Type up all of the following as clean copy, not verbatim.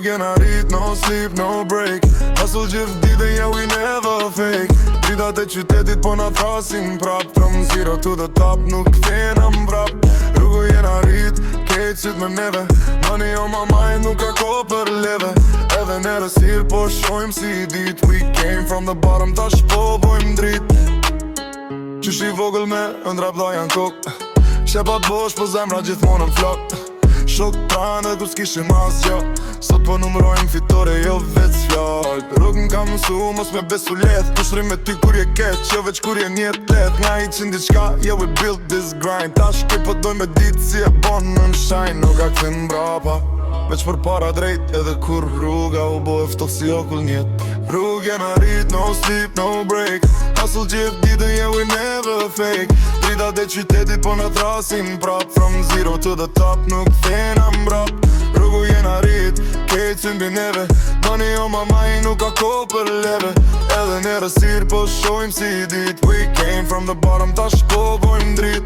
jena rrit, no sleep, no break. Hustle gjithë ditën, yeah we never fake. Dritat e qytetit po na thrasin prap. From zero to the top, nuk kthena mbrap. Rrugu jena rrit, kejt syt me neve. Money on my mind, nuk ka ko për leve. Edhe në rësir po shojmë si dit. We came from the bottom, tash po bojmë drit. Qysh i vogël me ëndra bdojan kok. Shepat bosh po zemra gjithmonë në flok. Shok pranë dhe ku s'kishim asgjo. Sot po numrojmë fitore, jo veç fjall. Rrugën kam mësu, mos me besu let. Kushtrim me ty kur je keq, jo veç kur je njet let. Nga i qin diçka, yeah we built this grind. Tash ke po doj me dit si e bon në shine. Nuk a këthim brapa, veç për para drejt. Edhe kur rruga u bo e ftoh si okull njet. Rrug jena rrit, no sleep, no break. Hustle gjithë ditën, yeah we never fake. Dritat e qytetit po na thrasin prap. From zero to the top, nuk thena mbrap. Rrugu jena rrit, kejt sy mbi neve. Money on my mind, nuk ka ko për leve. Edhe në rësir po shojmë si dit. We came from the bottom, tash po bojmë drit.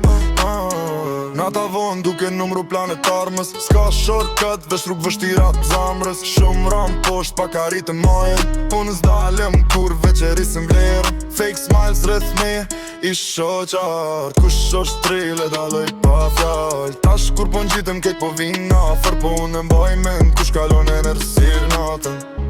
Nata vonë duke numru planetarmës. S'ka shortcut, vesh rrug vështirat zamrës. Shumë ram posht pa ka rritë majën. Unë s'dalem kur veqerisim vlerën. Fake smiles rreth me, i shoqar. Kush është trile daloj pa fjall. Tash kur po n'gjitëm kejt po vina afer. Po unë mboj men kush kalon e në rësir natën.